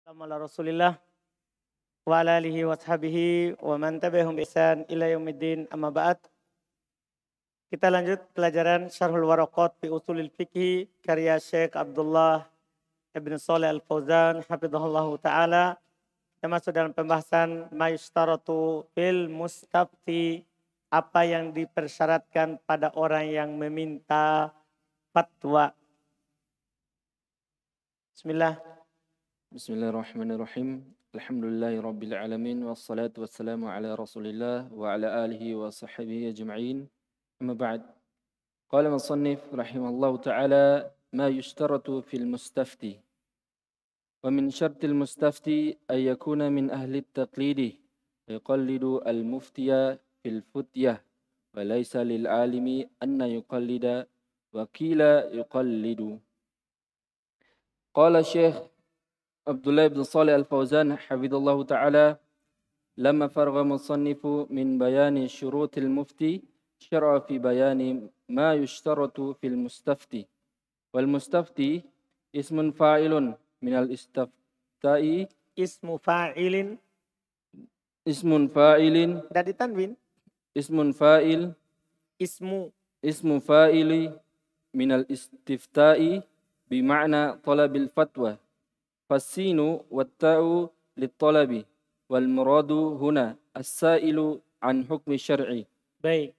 Ala Rasulillah wa ala alihi wa sahbihi wa man tabi'ahum bi ihsan ila yaumiddin amma ba'd. Kita lanjut pelajaran Syarhul Waraqat fi Ushulil Fiqh karya Syekh Abdullah Ibn Shalih Al-Fauzan hafizahullahu taala. Kita masuk dalam pembahasan ma yushtaratu fil mustafti, apa yang dipersyaratkan pada orang yang meminta fatwa. Bismillah. Bismillahirrahmanirrahim. Alhamdulillahi rabbil alamin wassalatu wassalamu ala Rasulillah wa ala alihi wa sahbihi ajma'in. Amma ba'd. Qala musannif rahimallahu ta'ala ma yushtaratu fil mustafti. Wa min syartil mustafti ay yakuna min ahli at-taqlidi yuqallidu al-muftiya fil futyah wa laysa lil alimi anna yuqallida wa qila yuqallidu. Qala Syekh Abdullah bin Shalih Al-Fauzan hafizallahu ta'ala lama faragha musannifu min bayani syurutil mufti syar'a fi bayani ma yushtaratu fil mustafti. Wal mustafti ismun fa'ilun minal istifta'i Ismun fa'ilin dari tanwin. Ismun fa'il ismu fa'ili minal istifta'i bima'na talabil fatwa. Fasinu watta'u littalabi wal muradu huna as-sa'ilu an hukmi syar'i. Baik.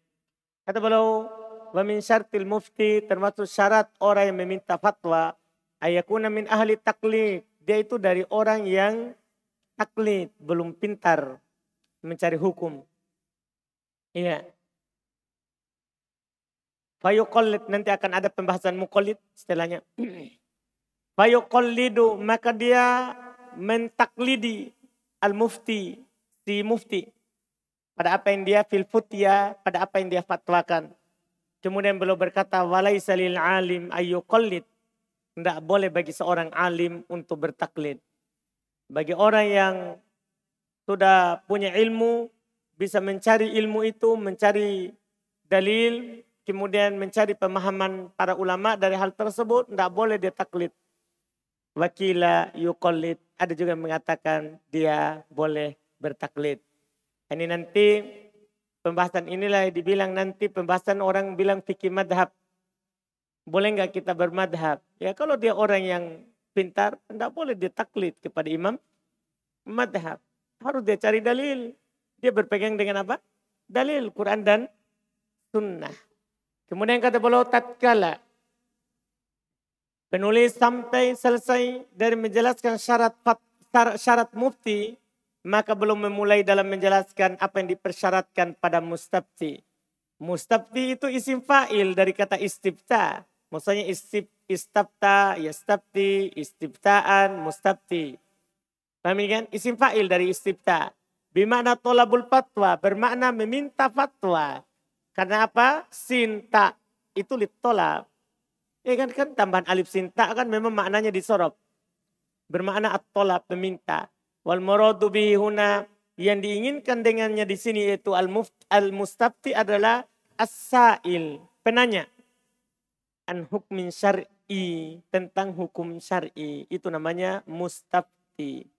Kata beliau, wa min syartil mufti, termasuk syarat orang yang meminta fatwa, ayakuna min ahli taklid. Dia itu dari orang yang taklid, belum pintar mencari hukum. Iya. Fayuqallid, nanti akan ada pembahasan muqallid setelahnya. Fayuqallidu, maka dia mentaklidi al-mufti, si mufti. Pada apa yang dia fil futya, pada apa yang dia fatwakan. Kemudian beliau berkata, walaysa lil alim ayyuqallid. Tidak boleh bagi seorang alim untuk bertaklid. Bagi orang yang sudah punya ilmu, bisa mencari ilmu itu, mencari dalil, kemudian mencari pemahaman para ulama dari hal tersebut, tidak boleh dia taklid. Wakila yuqallid, ada juga yang mengatakan dia boleh bertaklid. Ini nanti pembahasan inilah yang dibilang nanti pembahasan orang bilang fikih madhab. Boleh nggak kita bermadhab? Ya kalau dia orang yang pintar, tidak boleh dia taklid kepada imam madhab. Harus dia cari dalil. Dia berpegang dengan apa? Dalil Quran dan sunnah. Kemudian kata beliau tatkala penulis sampai selesai dari menjelaskan syarat mufti, maka belum memulai dalam menjelaskan apa yang dipersyaratkan pada mustafti. Mustafti itu isim fa'il dari kata istifta. Maksudnya istafta, yastafti, istiftaan, mustafti. Paham kan? Isim fa'il dari istifta. Bermakna tolabul fatwa, bermakna meminta fatwa. Karena apa? Sinta itu litolab. Ya kan tambahan alif sinta kan memang maknanya disorob. Bermakna at-tolab, meminta. Wal muradu bihi huna, yang diinginkan dengannya di sini yaitu al-mustafti adalah as-sa'il, penanya. An hukmin syar'i, tentang hukum syar'i. Itu namanya mustafti.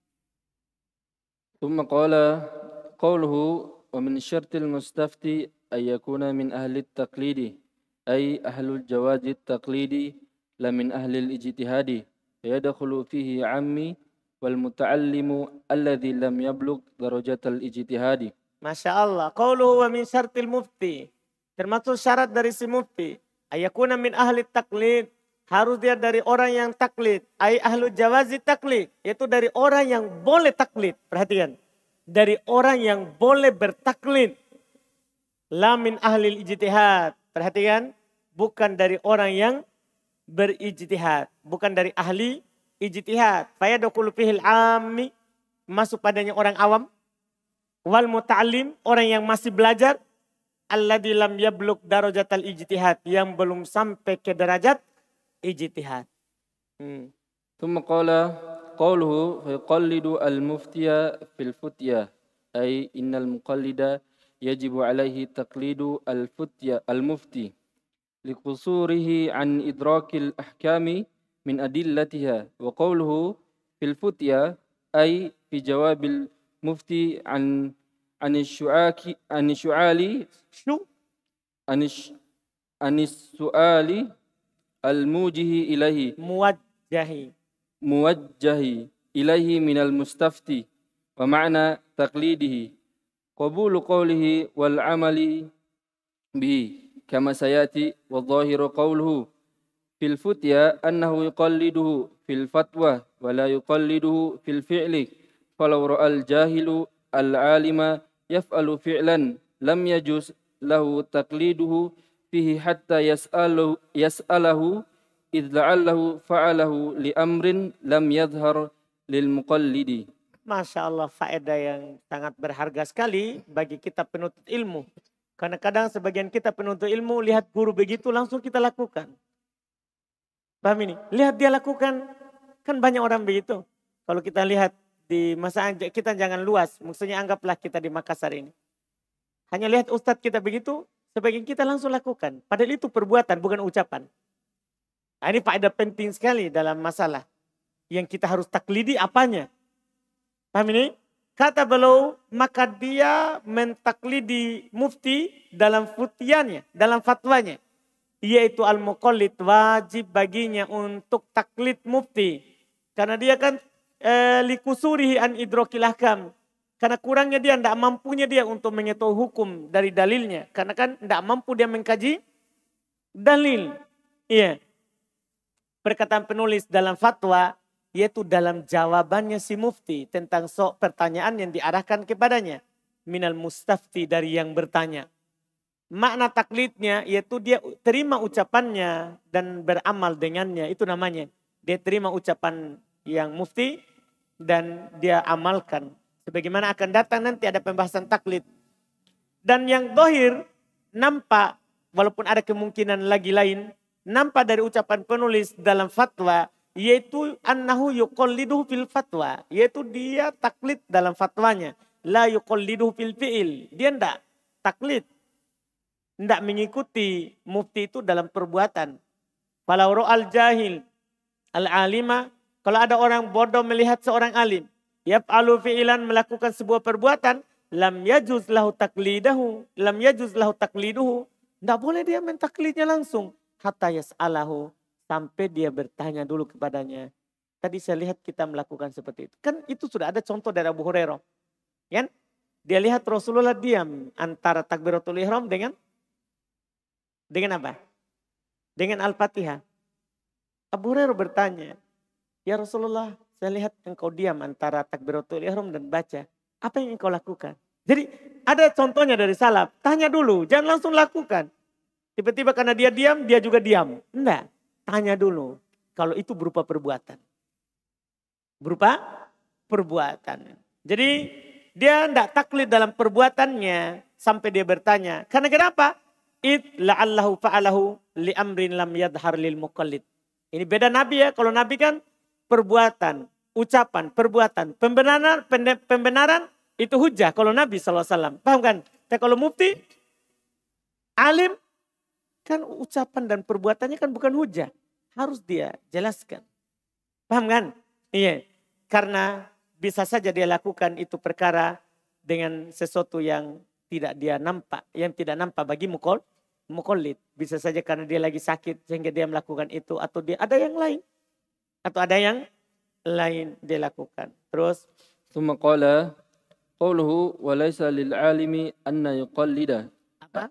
Thumma qala qawluhu wa min syartil mustafti ay yakuna min ahli at-taqlidi ay ahlul jawazi at-taqlidi la min ahli al-ijtihadi yadkhulu fihi 'ammi wal muta'allimu alladhi lam yablugh darajatal ijtihadi. Masya Allah. Qauluhu wa min syartil mufti. Termasuk syarat dari si mufti. Ayakuna min ahli taklid. Harus dia dari orang yang taklid. Ay ahlu jawazi taklid. Yaitu dari orang yang boleh taklid. Perhatikan. Dari orang yang boleh bertaklid. La min ahli ijtihad. Perhatikan. Bukan dari orang yang berijtihad. Bukan dari ahli ijtihad. Fayadkhulu fihil ammi, masuk padanya orang awam. Wal muta'allim, orang yang masih belajar. Alladzi lam yablugh darajatal ijtihad, yang belum sampai ke derajat ijtihad. Thumma qala qawluhu fayuqallidu al-muftiya fil futya ay innal muqallida yajibu alaihi taqlidu al-futya al-mufti liqusurihi an idrakil ahkami min adillatiha wa qawluhu fil futya أي في جواب المفتي عن السؤال شو عن السؤال الموجه إليه موجه إليه من المستفتي ومعنى تقليده قبول قوله والعمل به كما سيأتي والظاهر قوله في الفتيا أنه يقلده في الفتوى ولا يقلده في الفعل فلو رأى الجاهل العالم يفعل فعلا لم يجوز له تقليده فيه حتى يسأله إذ لعله فعله لأمر لم يظهر للمقلد. Masya Allah, faedah yang sangat berharga sekali bagi kita penuntut ilmu. Karena kadang sebagian kita penuntut ilmu lihat guru begitu langsung kita lakukan. Paham ini? Lihat dia lakukan, kan banyak orang begitu. Kalau kita lihat di masa kita jangan luas, maksudnya anggaplah kita di Makassar ini. Hanya lihat ustadz kita begitu, sebagian kita langsung lakukan. Padahal itu perbuatan bukan ucapan. Nah, ini faedah penting sekali dalam masalah. Yang kita harus taklidi apanya? Paham ini? Kata beliau, maka dia mentaklidi mufti dalam futiannya, dalam fatwanya. Yaitu al-muqallid, wajib baginya untuk taklid mufti. Karena dia kan likusurihi an idrokil ahkam. Karena kurangnya dia, tidak mampunya dia untuk mengetahui hukum dari dalilnya. Karena kan tidak mampu dia mengkaji dalil. Iya. Perkataan penulis dalam fatwa, yaitu dalam jawabannya si mufti tentang pertanyaan yang diarahkan kepadanya. Minal mustafti, dari yang bertanya. Makna taklidnya yaitu dia terima ucapannya dan beramal dengannya. Itu namanya. Dia terima ucapan yang mufti dan dia amalkan. Sebagaimana akan datang nanti ada pembahasan taklid. Dan yang dohir nampak, walaupun ada kemungkinan lagi lain, nampak dari ucapan penulis dalam fatwa, yaitu annahu yuqalliduhu fil fatwa, yaitu dia taklid dalam fatwanya. La yuqalliduhu fil fi'il, dia tidak taklid, tidak mengikuti mufti itu dalam perbuatan. Falau ra'al jahil al-alima, kalau ada orang bodoh melihat seorang alim, yaf'alu fi'ilan, melakukan sebuah perbuatan, lam yajuz lahu taqlidahu, lam yajuz lahu taqliduhu, tidak boleh dia mentaklidnya langsung. Hatta yas'alahu, sampai dia bertanya dulu kepadanya. Tadi saya lihat kita melakukan seperti itu. Kan itu sudah ada contoh dari Abu Hurairah. Kan? Dia lihat Rasulullah diam antara takbiratul ihram dengan apa? Dengan Al-Fatihah. Abu Hurairah bertanya, ya Rasulullah, saya lihat engkau diam antara takbiratul ihram dan baca. Apa yang engkau lakukan? Jadi ada contohnya dari salaf. Tanya dulu, jangan langsung lakukan. Tiba-tiba karena dia diam, dia juga diam. Enggak, tanya dulu. Kalau itu berupa perbuatan. Berupa perbuatan. Jadi dia enggak taklid dalam perbuatannya sampai dia bertanya. Karena kenapa? La'allahu fa'alahu li amrin lam yadhar lil muqallid. Ini beda Nabi ya. Kalau Nabi kan perbuatan, ucapan, perbuatan. Pembenaran itu hujah. Kalau Nabi SAW. Paham kan? Tapi kalau mufti, alim, kan ucapan dan perbuatannya kan bukan hujah. Harus dia jelaskan. Paham kan? Iya. Karena bisa saja dia lakukan itu perkara dengan sesuatu yang tidak dia nampak. Yang tidak nampak bagi muqallid. Bisa saja karena dia lagi sakit sehingga dia melakukan itu. Atau dia ada yang lain. Atau ada yang lain dia lakukan. Terus. Thumma qala qawluhu wa laysa lil alimi anna yuqallida. Apa?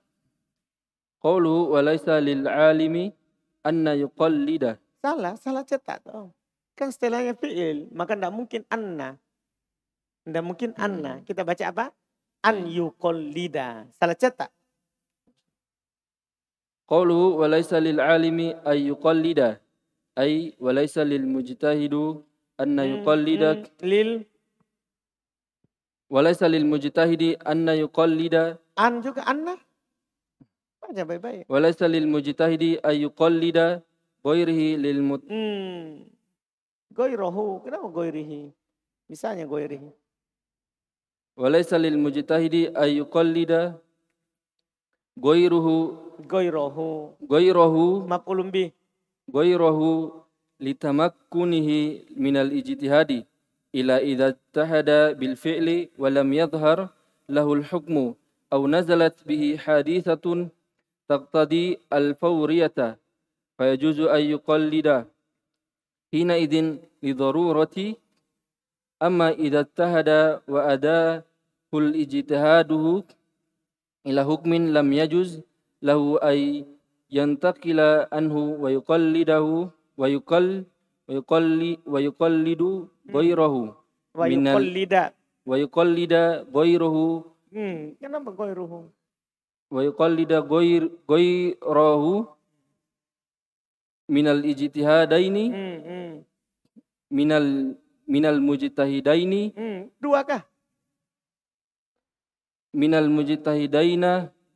Qawluhu wa laysa lil alimi anna yuqallida. Salah cetak. Oh. Kan setelahnya fi'il, maka tidak mungkin anna. Tidak mungkin anna. Kita baca apa? An yuqallida. Salah cetak. Qawluhu wa laysa lil alimi ay yuqallida. Ay wa laysa lil mujtahidu anna yuqallida. Wa laysa lil mujtahidi anna yuqallida. An juga anna. Baca baik-baik. Wa laysa lil mujtahidi ay yuqallida ghairihi lil Goyrohu, kenapa goyrihi? Misalnya goyrihi. Walaysa lil mujtahidi ay yuqallida goyrohu maf'ulun bih. Goyrohu litamakkunihi minal ijtihadi إلا إذا اجتهد بالفعل ولم يظهر له الحكم أو نزلت به حادثة تقتضي الفورية فيجوز أن يقلد حينئذ لضرورة. أما إذا اجتهد وأداه الاجتهاده إلى حكم لم يجوز له أن ينتقل عنه ويقلد غيره ويقلد غيره Kenapa goiruhu? ويقلد غيره من الاجتهادين من المجتهدين Dua kah? من المجتهدين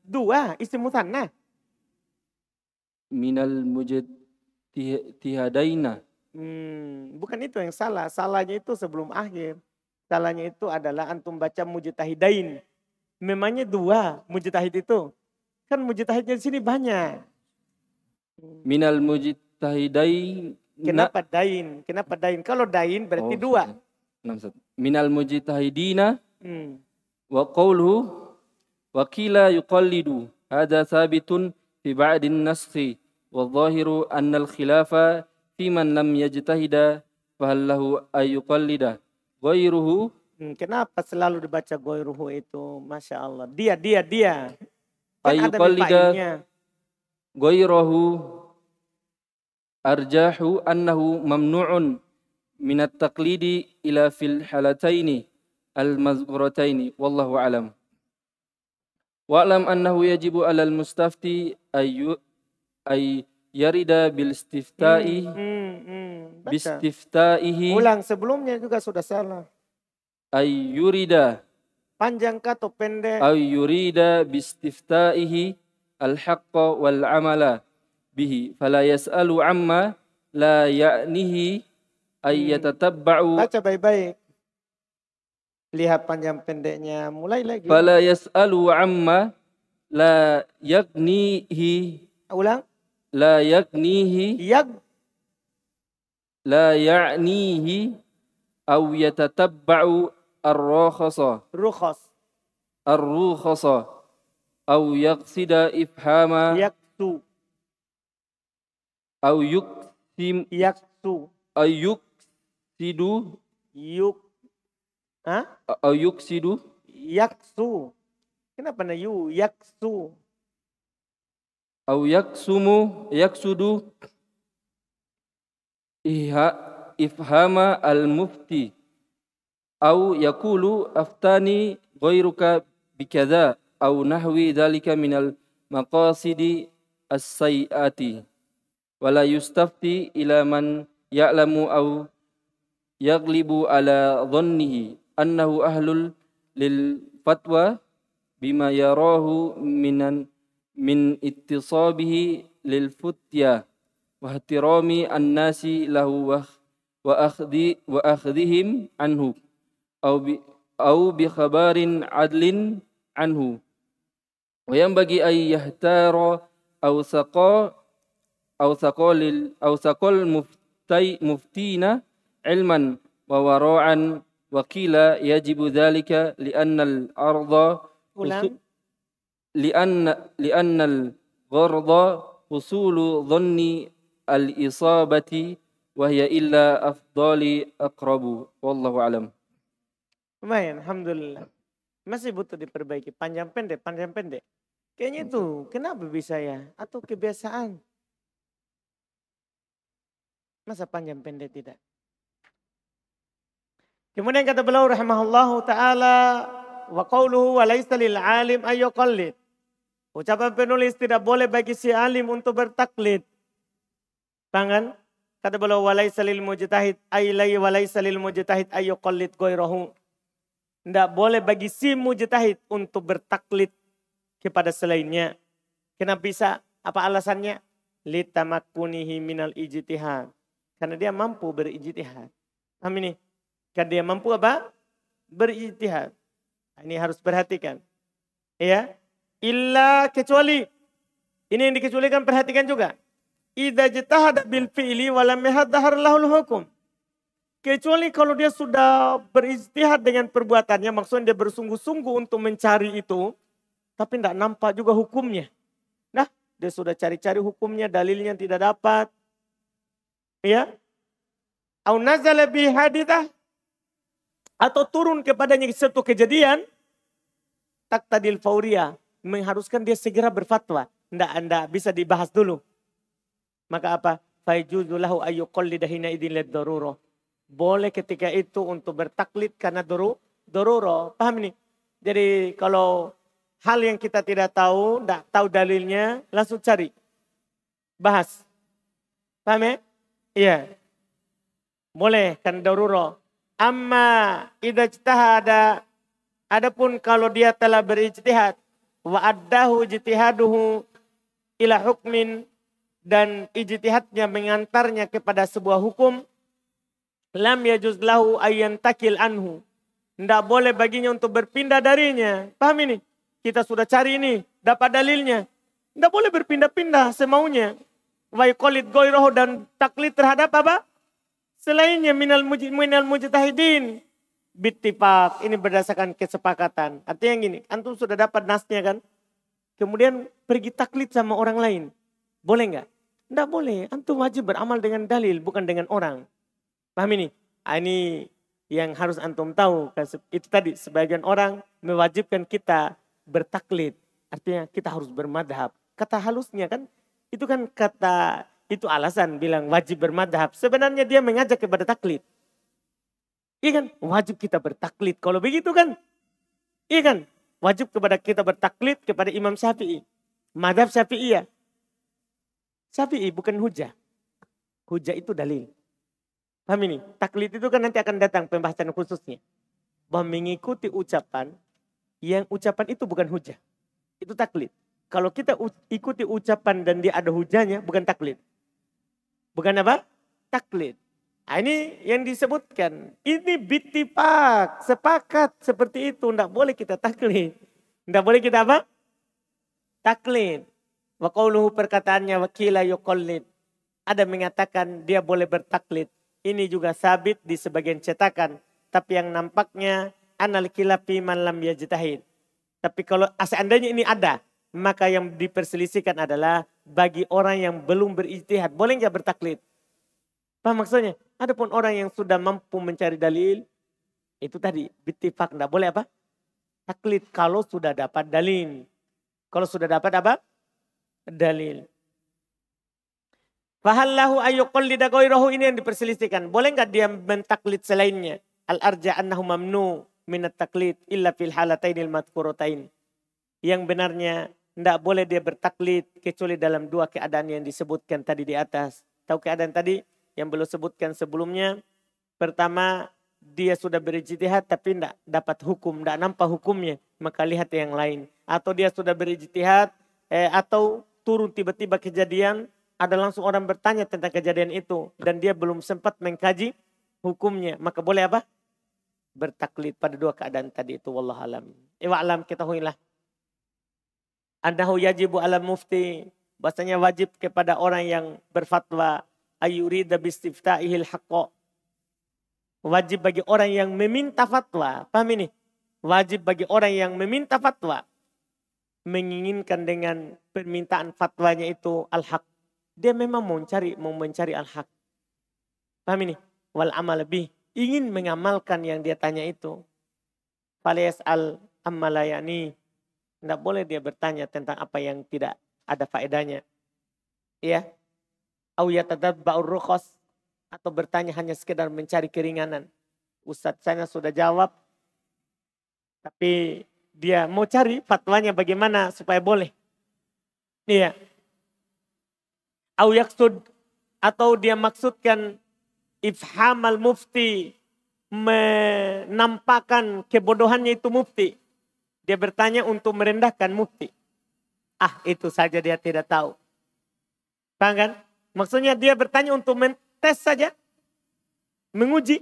Dua, isim musanna. من المجتهدين. Bukan itu yang salah. Salahnya itu sebelum akhir. Salahnya itu adalah antum baca mujtahidain. Memangnya dua mujtahid itu. Kan mujtahidnya di sini banyak. Minal mujtahidain. Kenapa dain? Kenapa dain? Kalau dain berarti dua. Minal mujtahidina wa qawluhu wa qila yuqallidu. Hadha sabitun fi ba'din naskhi. Wa zahiru anna al-khilafa fi man lam yajtahida fahal lahu ayyuqallida. Ghairuhu. Kenapa selalu dibaca ghairuhu itu? Masya Allah. Dia. Kan ada ayyuqallida ghairuhu arjahu annahu mamnu'un minat taqlidi ila fil halataini al-mazkurataini. Wallahu alam. Wa'lam annahu yajibu alal mustafti ay yarida bil istifta'i bistifta'ihi. Ulang, sebelumnya juga sudah salah. Ay yurida. Panjang kah atau pendek? Ay yurida bistifta'ihi al-haqqa wal amala bihi. Fala yas'alu amma la ya'nihi ay yatatabba'u. Baca baik-baik. Lihat panjang pendeknya. Mulai lagi. Fala yas'alu amma la yagnihi. Ulang. La yagnihi. La ya'nihi aw yatatabba'u ar-rukhasa. Ar-rukhasa. Aw yaqsida ifhama. Yaksu. Aw yuksim. Yaksu. Aw yuksidu. Aw yuksidu. Yaksu. Kenapa na yu? Yaksu. Aw yaksumu. Yaksudu. Ifhama al-mufti. Aw yakulu aftani ghairuka bikadha. Aw nahwi dhalika minal maqasidi as-sayyiati. Wala yustafti ila man ya'lamu aw yaglibu ala dhannihi annahu ahlul lil fatwa bima yarahu min ittisabihi lil futya wa ihtirami an-nasi lahu wa akhdhihim anhu aw bi khabarin adlin anhu wa yanbaghi ay yahtara aw saqal muftina ilman wa wara'an wa qila yajibu dhalika li'anna al-arda li'anna al-gharda husulu dhanni al-isabati wa hiya illa afdali aqrabu. Wallahu alam. Lumayan, alhamdulillah. Masih butuh diperbaiki. Panjang pendek. Kayaknya itu, kenapa bisa ya? Atau kebiasaan? Masa panjang pendek tidak? Kemudian kata beliau rahimahullahu ta'ala, wa qawluhu wa laysa lil alim ayyuqallid. Ucapan penulis tidak boleh bagi si alim untuk bertaklid. Tangan, kata beliau wa laysa lil mujtahid ayyuqallid ghairahu. Tidak boleh bagi si mujtahid untuk bertaklid kepada selainnya. Kenapa bisa? Apa alasannya? Litamakkunihi minal ijtihad. Karena dia mampu berijtihad. Paham ini? Karena dia mampu apa? Berijtihad. Ini harus perhatikan. Ya. Illa kecuali. Ini yang dikecualikan, perhatikan juga. Idza jtahada bil fi'li wa lam yahdhar lahul hukum. Kecuali kalau dia sudah berijtihad dengan perbuatannya, maksudnya dia bersungguh-sungguh untuk mencari itu, tapi tidak nampak juga hukumnya. Nah, dia sudah cari-cari hukumnya, dalilnya tidak dapat. Ya. Au nazala bi hadithah, atau turun kepadanya suatu kejadian, taqtadil fauriyah, mengharuskan dia segera berfatwa. Tidak bisa dibahas dulu. Maka apa? Faijuzu lahu ayyuqallida hina idin lid darurah. Boleh ketika itu untuk bertaklid karena darurah. Paham ini? Jadi kalau hal yang kita tidak tahu dalilnya, langsung cari. Bahas. Paham ya? Iya. Boleh kan darurah. Amma idza ijtahada, adapun kalau dia telah berijtihad wa addahu ijtihaduhu ila hukmin, dan ijtihadnya mengantarnya kepada sebuah hukum, lam yajuz lahu ayyan takil anhu. Tidak boleh baginya untuk berpindah darinya. Paham ini? Kita sudah cari ini, dapat dalilnya. Tidak boleh berpindah-pindah semaunya. Wa yuqallid ghairahu, dan taklid terhadap apa? Selainnya minal mujtahidin. Bittifaq, ini berdasarkan kesepakatan. Artinya yang gini, antum sudah dapat nasnya kan? Kemudian pergi taklid sama orang lain. Boleh enggak? Tidak boleh. Antum wajib beramal dengan dalil, bukan dengan orang. Paham ini? Ini yang harus antum tahu. Itu tadi, sebagian orang mewajibkan kita bertaklid. Artinya kita harus bermadhab. Kata halusnya kan, itu kan kata, itu alasan bilang wajib bermadhab. Sebenarnya dia mengajak kepada taklid. Iya kan? Wajib kita bertaklid. Kalau begitu kan? Iya kan? Wajib kepada kita bertaklid kepada Imam Syafi'i. Madhab Syafi'iyah. Syafi'i bukan hujah. Hujah itu dalil. Paham ini? Taklid itu kan nanti akan datang pembahasan khususnya. Bahwa mengikuti ucapan, yang ucapan itu bukan hujah. Itu taklid. Kalau kita ikuti ucapan dan dia ada hujahnya, bukan taklid. Bukan apa? Taklid. Nah, ini yang disebutkan. Ini bittifaq, sepakat seperti itu. Tidak boleh kita taklid. Tidak boleh kita apa? Taklid. Wa qauluhu, perkataannya wakila yuqallid. Ada mengatakan dia boleh bertaklid. Ini juga sabit di sebagian cetakan. Tapi yang nampaknya anal khilafi man lam yajtahid. Tapi kalau seandainya ini ada, maka yang diperselisihkan adalah bagi orang yang belum berijtihad. Boleh enggak bertaklid? Paham maksudnya? Adapun orang yang sudah mampu mencari dalil, itu tadi bittifaq, enggak boleh apa? Taklid kalau sudah dapat dalil. Kalau sudah dapat apa? Dalil. Fahallahu ayyuqallida ghairahu, ini yang diperselisihkan. Boleh enggak dia mentaklid selainnya? Al-arja annahu mamnu minat taklid illa fil halatainil madhkuratain. Yang benarnya tidak boleh dia bertaklid kecuali dalam dua keadaan yang disebutkan tadi di atas. Tahu keadaan tadi yang belum sebutkan sebelumnya? Pertama, dia sudah berijtihad tapi tidak dapat hukum, tidak nampak hukumnya, maka lihat yang lain. Atau dia sudah berijtihad atau turun tiba-tiba kejadian, ada langsung orang bertanya tentang kejadian itu dan dia belum sempat mengkaji hukumnya, maka boleh apa? Bertaklid pada dua keadaan tadi itu. Wallahu alam. Wa'lam, ketahuilah annahu yajibu ala mufti, bahasanya wajib kepada orang yang berfatwa, ayurida bistifta'ihil haqqa. Wajib bagi orang yang meminta fatwa. Paham ini? Wajib bagi orang yang meminta fatwa, menginginkan dengan permintaan fatwanya itu al-haq. Dia memang mau mencari al-haq. Paham ini? Wal amal lebih, ingin mengamalkan yang dia tanya itu. Falayas al-amma la yani. Tidak boleh dia bertanya tentang apa yang tidak ada faedahnya. Ya. Au yatadabba'ur rukhas, atau bertanya hanya sekedar mencari keringanan. Ustadz saya sudah jawab, tapi dia mau cari fatwanya bagaimana supaya boleh. Iya. Au yaksud, atau dia maksudkan ifhamal mufti, menampakkan kebodohannya itu mufti. Dia bertanya untuk merendahkan mufti. Itu saja dia tidak tahu. Paham kan? Maksudnya dia bertanya untuk tes saja. Menguji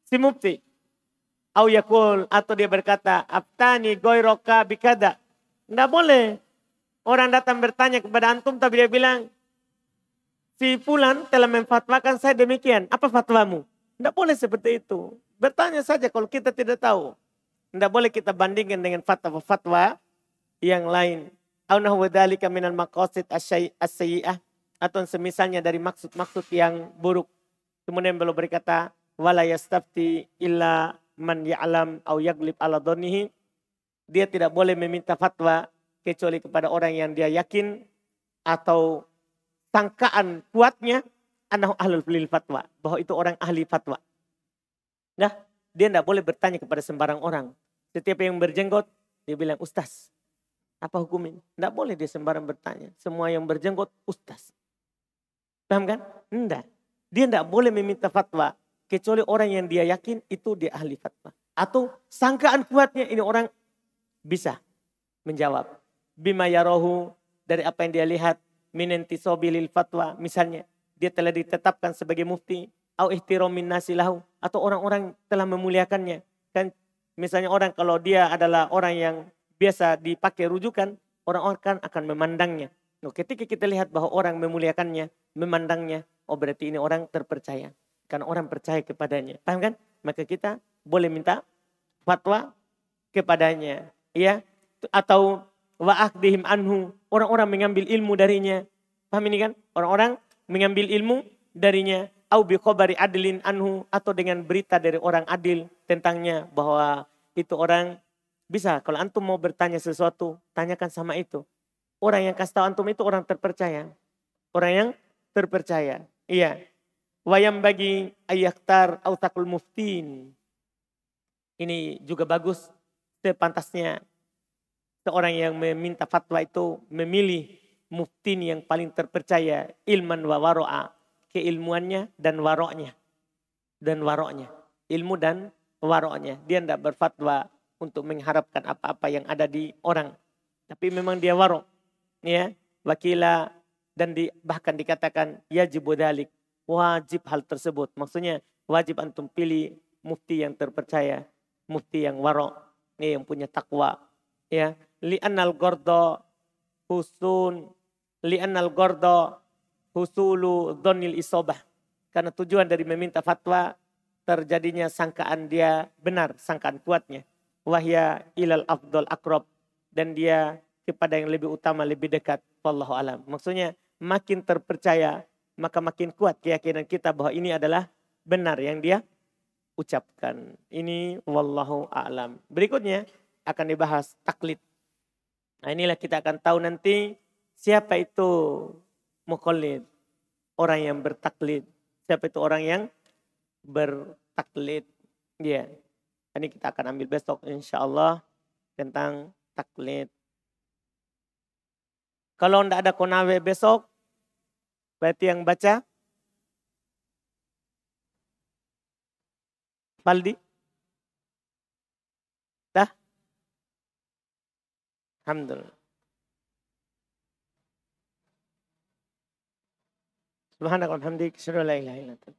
si mufti. Au yakul, atau dia berkata, aftani goyroka bikada. Tidak boleh. Orang datang bertanya kepada antum tapi dia bilang, si fulan telah memfatwakan saya demikian. Apa fatwamu? Tidak boleh seperti itu. Bertanya saja kalau kita tidak tahu. Tidak boleh kita bandingkan dengan fatwa-fatwa yang lain. Au nahwa dzalika minal maqasid as-sayyi'ah, atau semisalnya dari maksud-maksud yang buruk. Kemudian beliau berkata, wala yastafti illa man ya'lam au yaglib ala dhannihi. Dia tidak boleh meminta fatwa kecuali kepada orang yang dia yakin atau sangkaan kuatnya annahu ahlul lil fatwa, bahwa itu orang ahli fatwa. Nah, dia tidak boleh bertanya kepada sembarang orang. Setiap yang berjenggot, dia bilang, ustaz, apa hukumnya? Tidak boleh dia sembarang bertanya. Semua yang berjenggot, ustaz. Paham kan? Tidak. Dia tidak boleh meminta fatwa kecuali orang yang dia yakin itu dia ahli fatwa. Atau sangkaan kuatnya ini orang bisa menjawab. Bima yarohu, dari apa yang dia lihat, minentisobi lil fatwa. Misalnya, dia telah ditetapkan sebagai mufti. Au ihtiromin nasilahu, atau orang-orang telah memuliakannya. Kan misalnya orang kalau dia adalah orang yang biasa dipakai rujukan, orang-orang akan memandangnya. Nah, ketika kita lihat bahwa orang memuliakannya, memandangnya, oh berarti ini orang terpercaya. Karena orang percaya kepadanya. Paham kan? Maka kita boleh minta fatwa kepadanya. Ya, atau wa'akdihim anhu, orang-orang mengambil ilmu darinya. Paham ini kan? Orang-orang mengambil ilmu darinya. Au bi khabari adlin anhu, atau dengan berita dari orang adil tentangnya, bahwa itu orang bisa. Kalau antum mau bertanya sesuatu, tanyakan sama itu. Orang yang kasih tahu antum itu orang terpercaya. Orang yang terpercaya. Iya. Wayam bagi ayaktar autakul muftin. Ini juga bagus. Sepantasnya seorang yang meminta fatwa itu memilih muftin yang paling terpercaya, ilman wa waro'a, keilmuannya dan waroknya. Dan waroknya. Ilmu dan waroknya. Dia tidak berfatwa untuk mengharapkan apa-apa yang ada di orang. Tapi memang dia warok. Ya, wakila, dan bahkan dikatakan yajibu dzalik, wajib hal tersebut. Maksudnya wajib antum pilih mufti yang terpercaya, mufti yang warok, ya, yang punya takwa. Ya, li'annal gordo husulu dhonil isobah. Karena tujuan dari meminta fatwa terjadinya sangkaan dia benar, sangkaan kuatnya. Wahya ilal afdol akrob, dan dia kepada yang lebih utama, lebih dekat. Wallahu alam. Maksudnya makin terpercaya, maka makin kuat keyakinan kita bahwa ini adalah benar yang dia ucapkan. Ini wallahu a'lam. Berikutnya akan dibahas taklid. Nah, inilah kita akan tahu nanti siapa itu muqallid, orang yang bertaklid. Siapa itu orang yang bertaklid. Ya. Ini kita akan ambil besok insyaallah tentang taklid. Kalau tidak ada konawe besok, berarti yang baca Faldi? Dah? Alhamdulillah. Subhanallah, alhamdulillah, la ilaha illa anta.